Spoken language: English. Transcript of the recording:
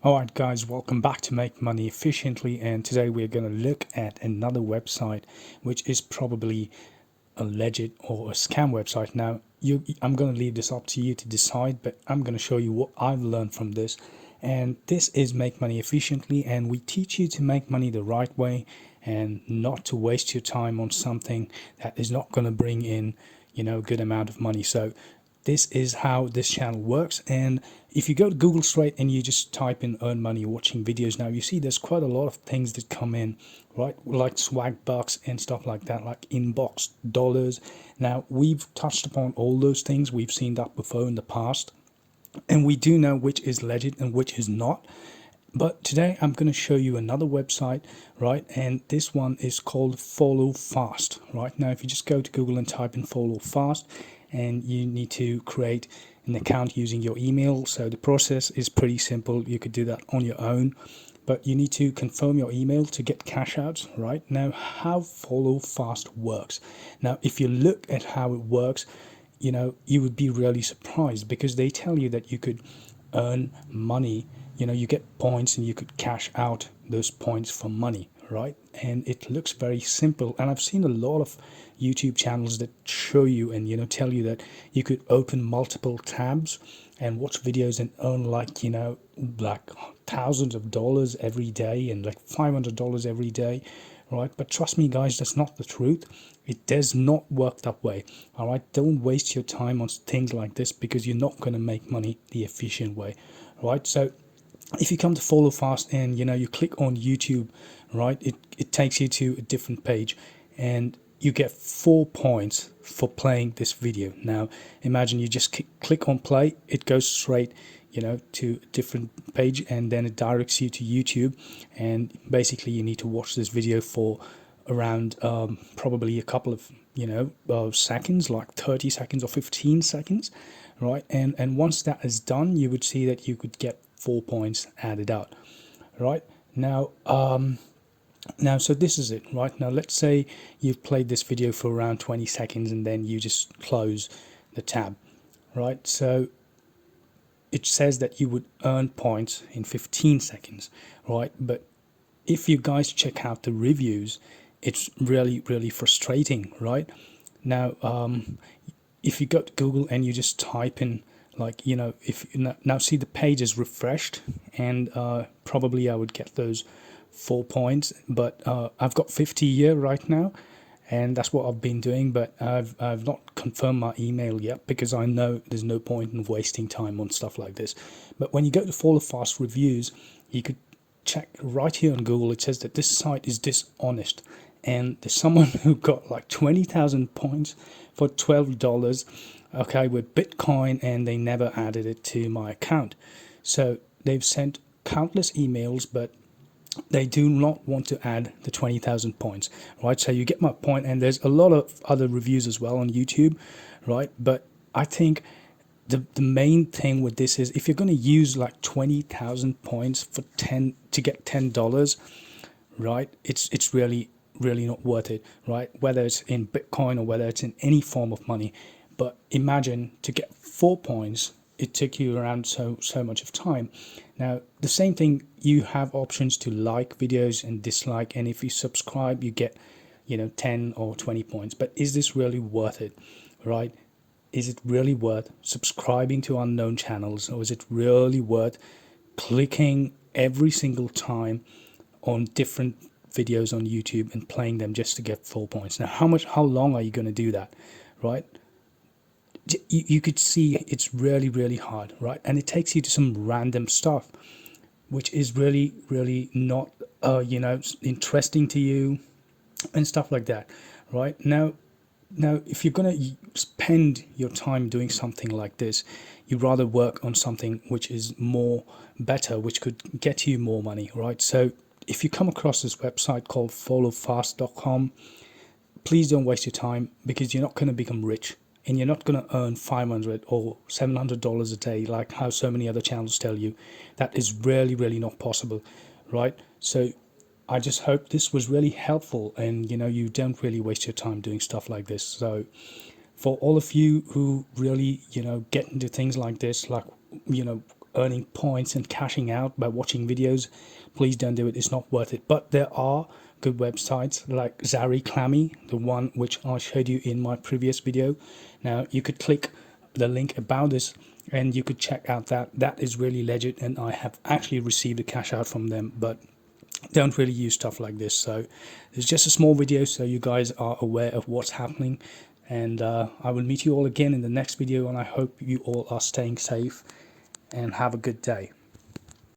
Alright guys, welcome back to Make Money Efficiently, and today we're going to look at another website which is probably a legit or a scam website. Now, I'm going to leave this up to you to decide, but I'm going to show you what I've learned from this. And this is Make Money Efficiently, and we teach you to make money the right way and not to waste your time on something that is not going to bring in, a good amount of money. So this is how this channel works. And if you go to Google straight and you just type in earn money watching videos, now you see there's quite a lot of things that come in, right? Like swag bucks and stuff like that, like inbox dollars. Now we've touched upon all those things. We've seen that before in the past, and we do know which is legit and which is not. But today I'm going to show you another website, right? And this one is called Follow Fast, right? Now, if you just go to Google and type in Follow Fast, and you need to create an account using your email. So the process is pretty simple. You could do that on your own, but you need to confirm your email to get cash outs, right? Now, how Follow Fast works. Now, if you look at how it works, you would be really surprised because they tell you that you could earn money. You get points and you could cash out those points for money, right? And it looks very simple. And I've seen a lot of YouTube channels that show you and tell you that you could open multiple tabs and watch videos and earn like thousands of dollars every day and like $500 every day, right? But trust me guys, that's not the truth. It does not work that way. All right, don't waste your time on things like this because you're not going to make money the efficient way, right? So if you come to Follow Fast and you click on YouTube, right, it takes you to a different page and you get 4 points for playing this video. Now imagine you just click on play, it goes straight to a different page, and then it directs you to YouTube, and basically you need to watch this video for around probably a couple of seconds, like 30 seconds or 15 seconds, right? And once that is done, you would see that you could get 4 points added out, right? Now so this is it, right? Now let's say you've played this video for around 20 seconds and then you just close the tab, right? So it says that you would earn points in 15 seconds, right? But if you guys check out the reviews, it's really, really frustrating, right? Now, if you go to Google and you just type in, like, if now see the page is refreshed, and probably I would get those 4 points, but I've got 50 here right now, and that's what I've been doing, but I've not confirmed my email yet because I know there's no point in wasting time on stuff like this. But when you go to Follow Fast reviews, you could check right here on Google. It says that this site is dishonest, and there's someone who got like 20,000 points for $12, okay, with Bitcoin, and they never added it to my account. So they've sent countless emails, but they do not want to add the 20,000 points, right? So you get my point, and there's a lot of other reviews as well on YouTube, right? But I think the main thing with this is if you're going to use like 20,000 points for 10 to get $10, right? It's really not worth it, right? Whether it's in Bitcoin or whether it's in any form of money. But imagine to get 4 points, it took you around so much of time. Now the same thing, you have options to like videos and dislike, and if you subscribe you get 10 or 20 points. But is this really worth it, right? Is it really worth subscribing to unknown channels, or is it really worth clicking every single time on different videos on YouTube and playing them just to get 4 points? Now how long are you going to do that, right? You could see it's really hard, right? And it takes you to some random stuff which is really not interesting to you and stuff like that, right? Now if you're going to spend your time doing something like this, you'd rather work on something which is more better, which could get you more money, right? So if you come across this website called followfast.com, please don't waste your time, because you're not going to become rich, and you're not going to earn $500 or $700 a day like how so many other channels tell you. That is really not possible, right? So I just hope this was really helpful, and you don't really waste your time doing stuff like this. So for all of you who really get into things like this, like earning points and cashing out by watching videos, please don't do it. It's not worth it. But there are good websites like Zari Clammy, the one which I showed you in my previous video. Now you could click the link about this and you could check out that is really legit, and I have actually received a cash out from them, but don't really use stuff like this. So it's just a small video so you guys are aware of what's happening, and I will meet you all again in the next video, and I hope you all are staying safe and have a good day.